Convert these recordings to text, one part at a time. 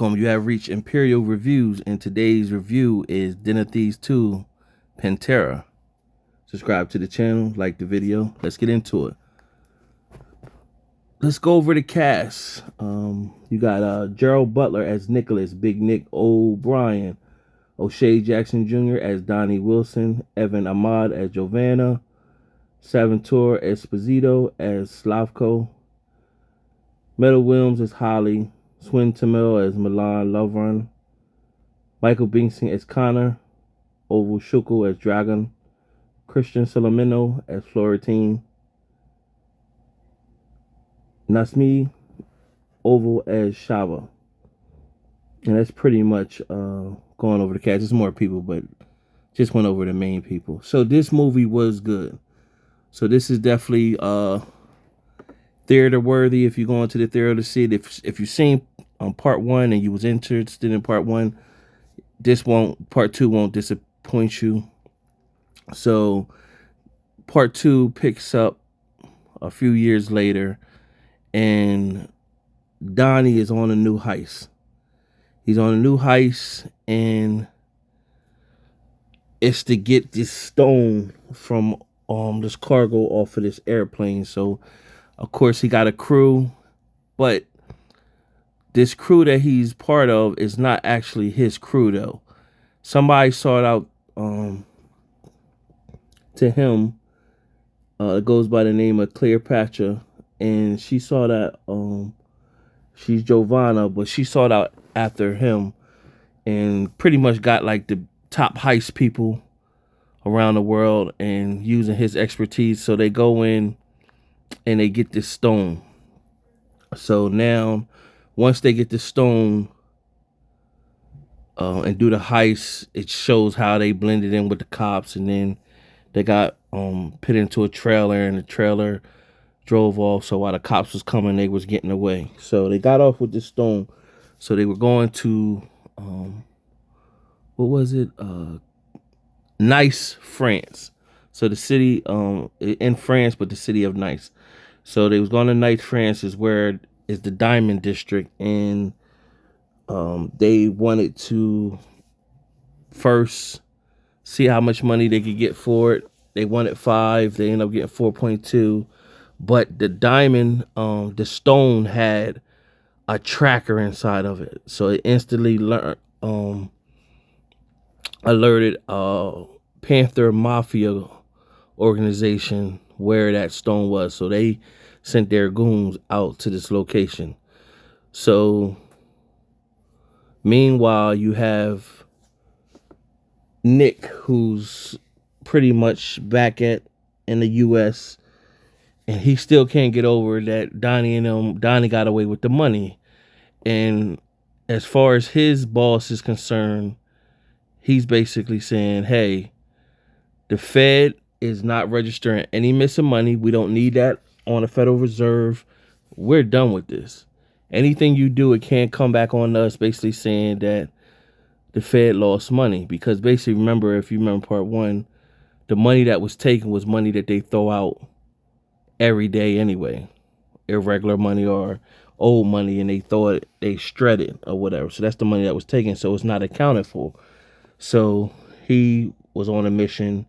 Welcome, you have reached Imperial Reviews, and today's review is Den of Thieves 2, Pantera. Subscribe to the channel, like the video. Let's get into it. Let's go over the cast. You got Gerald Butler as Nicholas, Big Nick O'Brien, O'Shea Jackson Jr. as Donnie Wilson, Evan Ahmad as Giovanna, Salvatore Esposito as Slavko, Meadow Williams as Holly, Swin Tamil as Milan Lovren, Michael Bingston as Connor, Oval Shuko as Dragon, Christian Solomino as Florentine, Nasmi Oval as Shava. And that's pretty much going over the cast. There's more people, but just went over the main people. So this movie was good. So this is definitely theater worthy if you're going to the theater to see it. If you've seen part one and you was interested in part one, part two won't disappoint you. So part two picks up a few years later, and Donnie is on a new heist. He's on a new heist, and it's to get this stone from this cargo off of this airplane. So of course he got a crew, but this crew that he's part of is not actually his crew though. Somebody sought out to him. It goes by the name of Cleopatra, and she saw that she's Giovanna, but she sought out after him and pretty much got like the top heist people around the world and using his expertise. So they go in and they get this stone. So now once they get the stone and do the heist, it shows how they blended in with the cops, and then they got put into a trailer, and the trailer drove off. So while the cops was coming, they was getting away. So they got off with the stone. So they were going to what was it? Nice, France. So the city in France, but the city of Nice. So they was going to Nice, France, is where is the Diamond District, and they wanted to first see how much money they could get for it. They wanted 5. They ended up getting 4.2. But the diamond, the stone had a tracker inside of it, so it instantly alerted Panther Mafia organization where that stone was. So they sent their goons out to this location. So meanwhile, you have Nick, who's pretty much back in the U.S., and he still can't get over that Donnie got away with the money. And as far as his boss is concerned, he's basically saying, hey, the Fed is not registering any missing money. We don't need that on the Federal Reserve. We're done with this. Anything you do, it can't come back on us, basically saying that the Fed lost money. Because basically, remember, if you remember part one, the money that was taken was money that they throw out every day anyway. Irregular money or old money, and they thought they shredded or whatever. So that's the money that was taken. So it's not accounted for. So he was on a mission.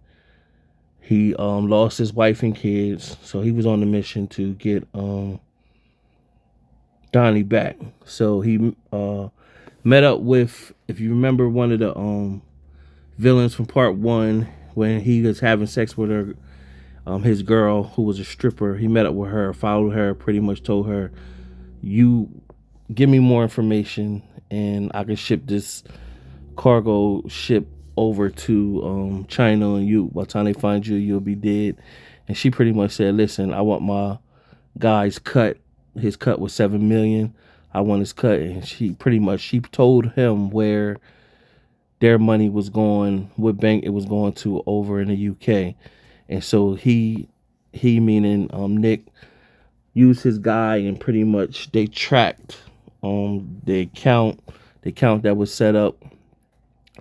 He lost his wife and kids. So he was on a mission to get Donnie back. So he met up with, if you remember, one of the villains from part one, when he was having sex with her, his girl, who was a stripper. He met up with her, followed her, pretty much told her, you give me more information and I can ship this cargo ship over to China, and by the time they find you, you'll be dead. And she pretty much said, listen, I want my guy's cut. His cut was $7 million. I want his cut. And she told him where their money was going, what bank it was going to over in the UK. And so he meaning Nick, used his guy, and pretty much they tracked the account that was set up,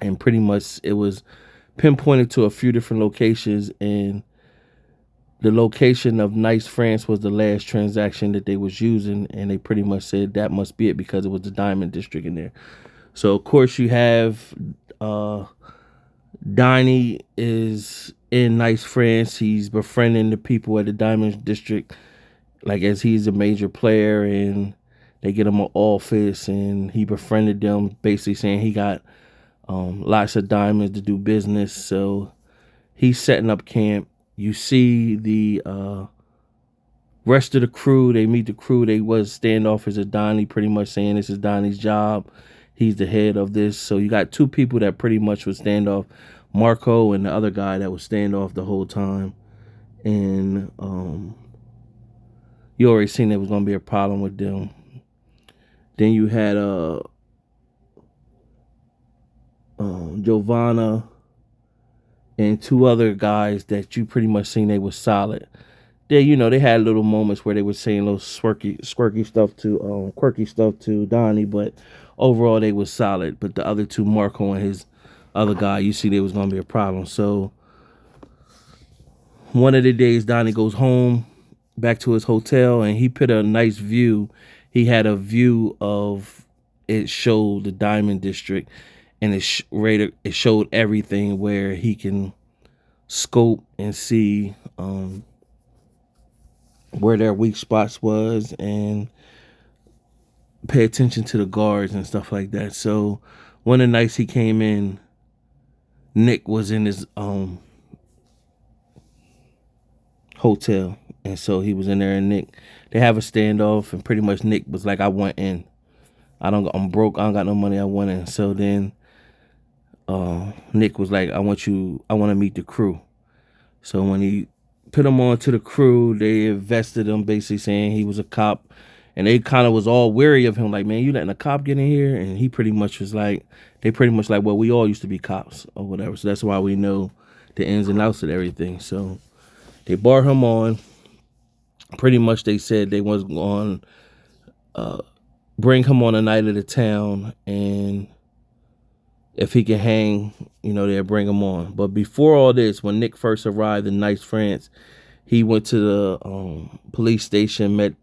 and pretty much it was pinpointed to a few different locations, and the location of Nice, France was the last transaction that they was using, and they pretty much said that must be it because it was the diamond district in there. So of course you have uh Donnie is in Nice, France. He's befriending the people at the diamond district, like as he's a major player, and they get him an office, and he befriended them, basically saying he got lots of diamonds to do business. So he's setting up camp. You see the rest of the crew. They meet the crew. They was standoffish at Donnie, pretty much saying this is Donnie's job. He's the head of this. So you got two people that pretty much was standoff, Marco and the other guy that was standoff the whole time. And you already seen there was gonna be a problem with them. Then you had Giovanna and two other guys that you pretty much seen they was solid. They had little moments where they were saying little squirky stuff to quirky stuff to Donnie, but overall they was solid. But the other two, Marco and his other guy, you see there was gonna be a problem. So one of the days Donnie goes home back to his hotel, and he put a nice view. He had a view of, it showed the diamond district, and it showed everything where he can scope and see where their weak spots was, and pay attention to the guards and stuff like that. So one of the nights he came in, Nick was in his hotel, and so he was in there, and they have a standoff, and pretty much Nick was like, I want in. I'm broke, I don't got no money, I want in. So then Nick was like, I want to meet the crew. So when he put him on to the crew, they invested him, basically saying he was a cop. And they kind of was all weary of him, like, man, you letting a cop get in here? And he pretty much was like, well, we all used to be cops or whatever. So that's why we know the ins and outs of everything. So they brought him on. Pretty much they said they was going to bring him on a night of the town, and if he can hang, they'll bring him on. But before all this, when Nick first arrived in Nice, France, he went to the police station, met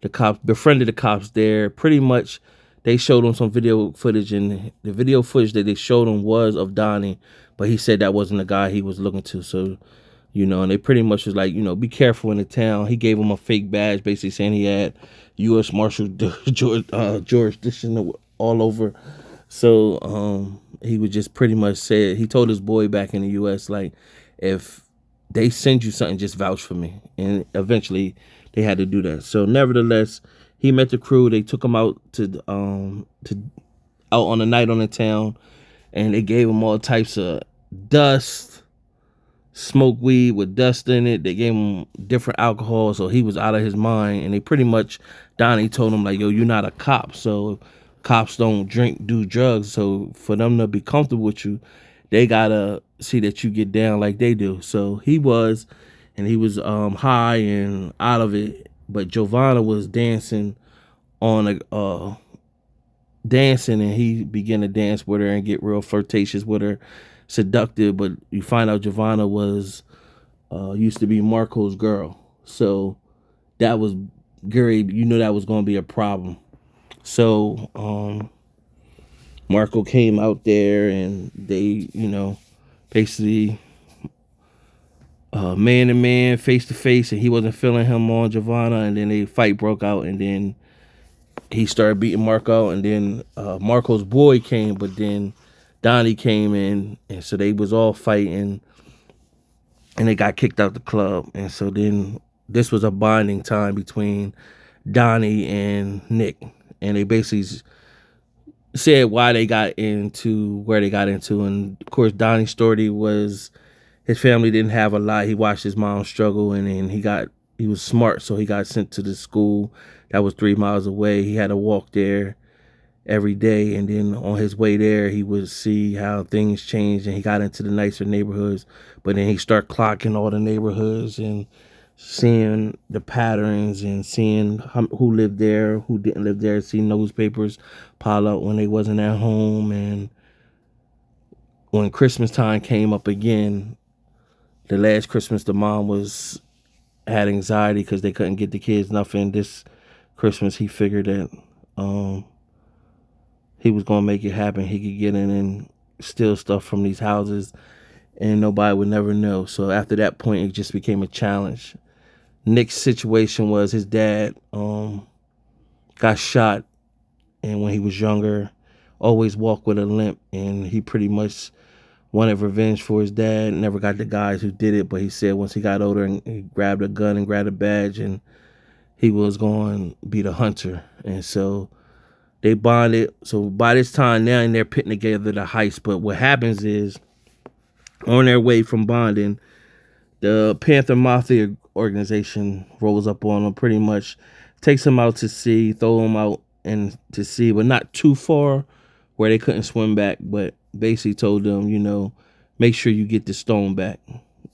the cops, befriended the cops there. Pretty much, they showed him some video footage, and the video footage that they showed him was of Donnie, but he said that wasn't the guy he was looking to. So, and they pretty much was like, be careful in the town. He gave him a fake badge, basically saying he had U.S. Marshal jurisdiction all over. So he would just pretty much say, he told his boy back in the U.S., like, if they send you something, just vouch for me. And eventually they had to do that. So nevertheless, he met the crew. They took him out out on a night on the town, and they gave him all types of dust, smoke weed with dust in it. They gave him different alcohol, so he was out of his mind. And they pretty much, Donnie told him, like, yo, you're not a cop, so cops don't do drugs. So for them to be comfortable with you, they gotta see that you get down like they do. So he was high and out of it. But Giovanna was dancing and he began to dance with her and get real flirtatious with her, seductive. But you find out Giovanna was used to be Marco's girl. So that was Gary, that was going to be a problem. So Marco came out there, and they, basically man to man, face to face, and he wasn't feeling him on Giovanna, and then a fight broke out, and then he started beating Marco, and then Marco's boy came, but then Donnie came in, and so they was all fighting, and they got kicked out the club. And so then this was a bonding time between Donnie and Nick, and they basically said why they got into where they got into. And of course, Donnie's story was his family didn't have a lot. He watched his mom struggle, and then he was smart, so he got sent to the school that was 3 miles away. He had to walk there every day, and then on his way there, he would see how things changed, and he got into the nicer neighborhoods. But then he started clocking all the neighborhoods and seeing the patterns and seeing who lived there, who didn't live there, seeing newspapers pile up when they wasn't at home. And when Christmas time came up again, the last Christmas, the mom was had anxiety because they couldn't get the kids nothing this Christmas. He figured that um, he was gonna make it happen. He could get in and steal stuff from these houses, and nobody would never know. So after that point, it just became a challenge. Nick's situation was his dad got shot, and when he was younger, always walked with a limp, and he pretty much wanted revenge for his dad. Never got the guys who did it, but he said once he got older and he grabbed a gun and grabbed a badge, and he was going to be the hunter. And so they bonded. So by this time now, and they're putting together the heist. But what happens is, on their way from bonding, the Panther Mafia organization rolls up on them, pretty much takes them out to sea, throw them out and to sea, but not too far where they couldn't swim back, but basically told them, make sure you get the stone back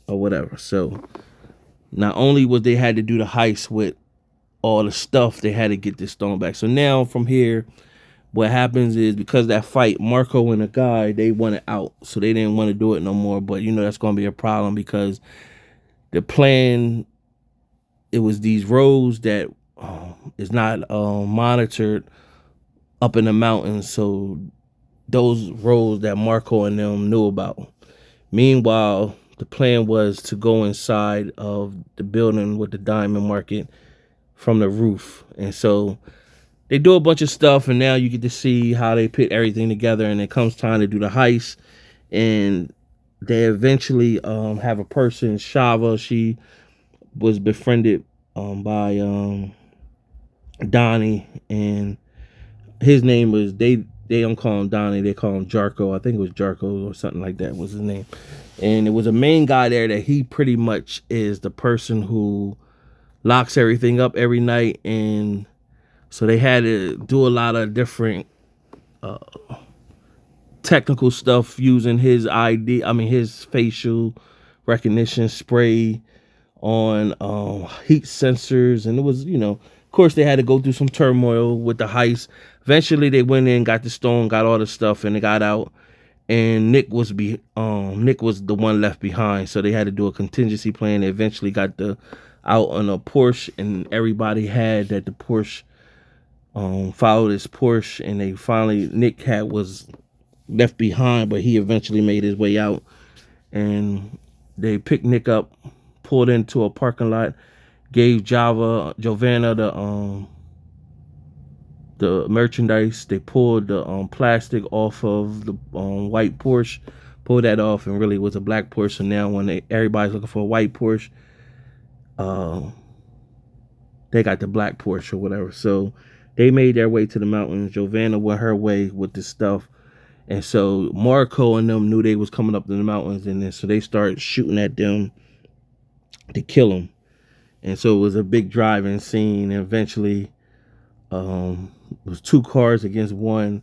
or whatever. So not only was they had to do the heist with all the stuff, they had to get the stone back. So now from here, what happens is, because of that fight, Marco and the guy, they wanted out. So they didn't want to do it no more. But that's going to be a problem, because the plan, it was these roads that is not monitored up in the mountains. So those roads that Marco and them knew about. Meanwhile, the plan was to go inside of the building with the diamond market from the roof. And so they do a bunch of stuff, and now you get to see how they put everything together, and it comes time to do the heist. And they eventually have a person, Shava. She was befriended by Donnie, and his name was, they don't call him Donnie, they call him Jarko. I think it was Jarko or something like that was his name. And it was a main guy there that he pretty much is the person who locks everything up every night. And so they had to do a lot of different technical stuff using his his facial recognition spray on heat sensors. And it was, of course, they had to go through some turmoil with the heist. Eventually they went in, got the stone, got all the stuff, and they got out. And Nick was the one left behind, so they had to do a contingency plan. They eventually got out on a Porsche, and everybody had that the Porsche followed his Porsche, and Nick was left behind, but he eventually made his way out. And they picked Nick up, pulled into a parking lot, gave Giovanna the merchandise. They pulled the plastic off of the white Porsche, pulled that off, and really it was a black Porsche. So now when everybody's looking for a white Porsche, they got the black Porsche or whatever. So they made their way to the mountains. Giovanna went her way with the stuff. And so Marco and them knew they was coming up to the mountains, and then so they started shooting at them to kill them. And so it was a big driving scene, and eventually it was 2 cars against 1.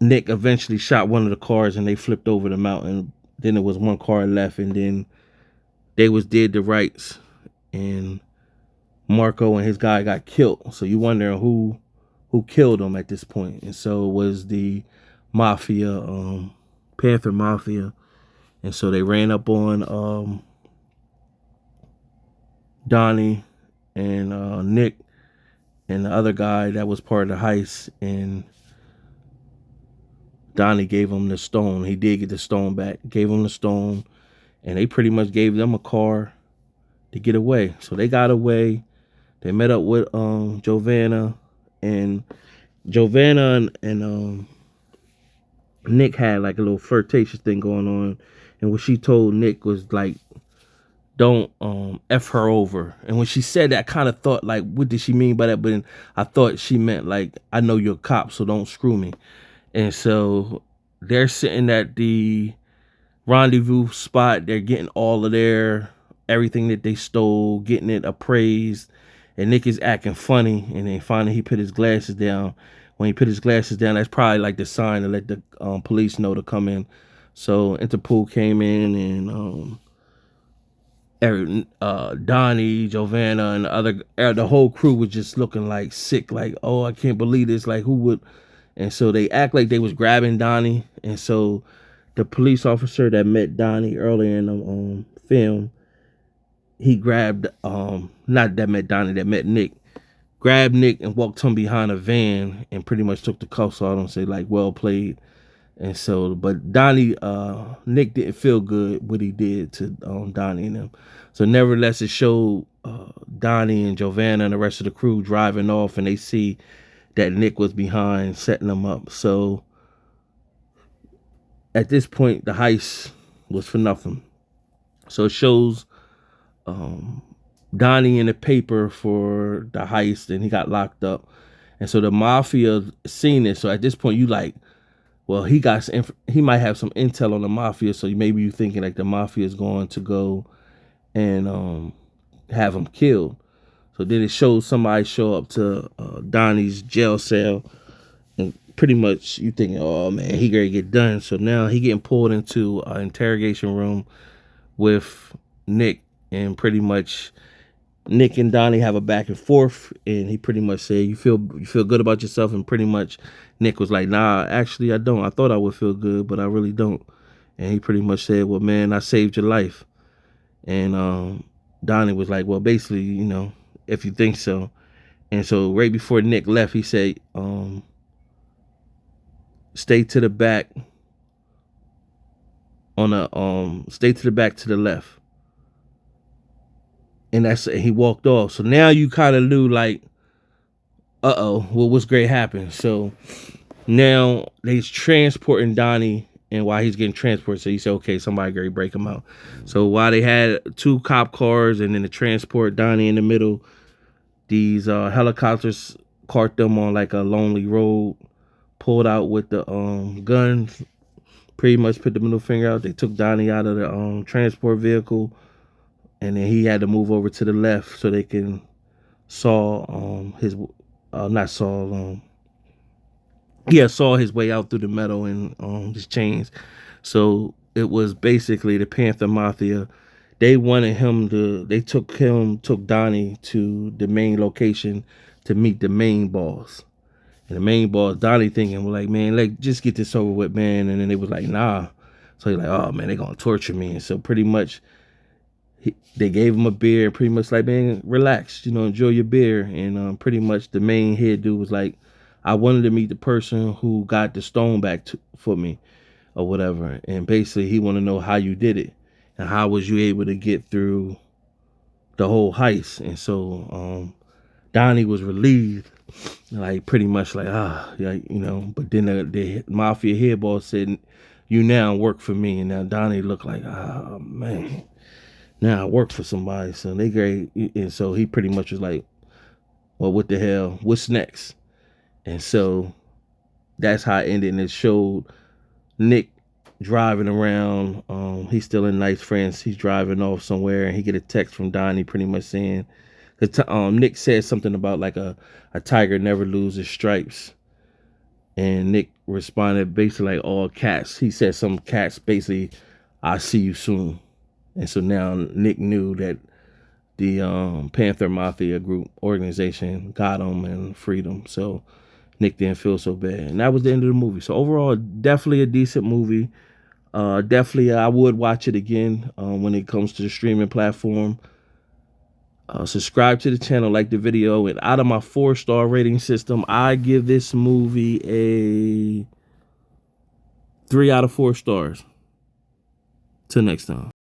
Nick eventually shot one of the cars, and they flipped over the mountain. Then there was 1 car left, and then they was dead to rights, and Marco and his guy got killed. So you wondering who killed them at this point. And so it was the Mafia, Panther Mafia. And so they ran up on Donnie and Nick and the other guy that was part of the heist, and Donnie gave him the stone. He did get the stone back, gave him the stone, and they pretty much gave them a car to get away. So they got away. They met up with Giovanna, and Giovanna and Nick had like a little flirtatious thing going on. And what she told Nick was like, don't F her over. And when she said that, I kind of thought like, what did she mean by that? But then I thought she meant like, I know you're a cop, so don't screw me. And so they're sitting at the rendezvous spot. They're getting all of everything that they stole, getting it appraised. And Nick is acting funny. And then finally he put his glasses down. When he put his glasses down, that's probably like the sign to let the police know to come in. So Interpol came in, and Donnie, Giovanna, and the whole crew was just looking like sick, like, oh, I can't believe this, like, who would? And so they act like they was grabbing Donnie. And so the police officer that met Donnie earlier in the film, he grabbed not that met Donnie, that met Nick, grabbed Nick and walked him behind a van and pretty much took the cuffs off him and say like, well played. And so, but Donnie, Nick didn't feel good what he did to Donnie and them. So nevertheless, it showed Donnie and Giovanna and the rest of the crew driving off, and they see that Nick was behind setting them up. So at this point, the heist was for nothing. So it shows Donnie in the paper for the heist, and he got locked up. And so the mafia seen it. So at this point, you like, well, he might have some intel on the mafia. So maybe you thinking like the mafia is going to go and have him killed. So then it shows somebody show up to Donnie's jail cell, and pretty much you thinking, oh man, he gonna get done. So now he getting pulled into an interrogation room with Nick, and pretty much Nick and Donnie have a back and forth, and he pretty much said, you feel good about yourself? And pretty much Nick was like, nah, actually I don't. I thought I would feel good, but I really don't. And he pretty much said, well, man, I saved your life. And Donnie was like, well, basically, you know, if you think so. And so right before Nick left, he said, stay to the back stay to the back to the left. And he walked off. So now you kind of knew like, well, what's great happened. So now they's transporting Donnie, and while he's getting transported, so he said, okay, somebody gotta break him out. So while they had 2 cop cars and then the transport Donnie in the middle, these helicopters caught them on like a lonely road, pulled out with the guns, pretty much put the middle finger out. They took Donnie out of the transport vehicle, and then he had to move over to the left so they can saw his not saw saw his way out through the metal and his chains. So it was basically the Panther Mafia. They wanted him to. They took Donnie to the main location to meet the main boss. And the main boss, Donnie, thinking, well, like, man, like, just get this over with, man. And then they was like, nah. So he's like, oh man, they gonna torture me. And so pretty much, they gave him a beer, and pretty much like, man, relax, you know, enjoy your beer. And pretty much the main head dude was like, I wanted to meet the person who got the stone back for me, or whatever. And basically, he want to know how you did it, and how was you able to get through the whole heist. And so Donnie was relieved, like pretty much like, yeah, you know. But then the mafia head boss said, you now work for me. And now Donnie looked like, oh man, now I work for somebody. So they great. And so he pretty much was like, well, what the hell, what's next? And so that's how it ended. And it showed Nick driving around. He's still in Nice France. He's driving off somewhere, and he get a text from Donnie pretty much saying, Nick said something about like a tiger never loses stripes. And Nick responded basically like, all cats. He said some cats basically, I'll see you soon. And so now Nick knew that the Panther Mafia group organization got him and freed him. So Nick didn't feel so bad. And that was the end of the movie. So overall, definitely a decent movie. Definitely, I would watch it again when it comes to the streaming platform. Subscribe to the channel, like the video. And out of my 4-star rating system, I give this movie a 3 out of 4 stars. Till next time.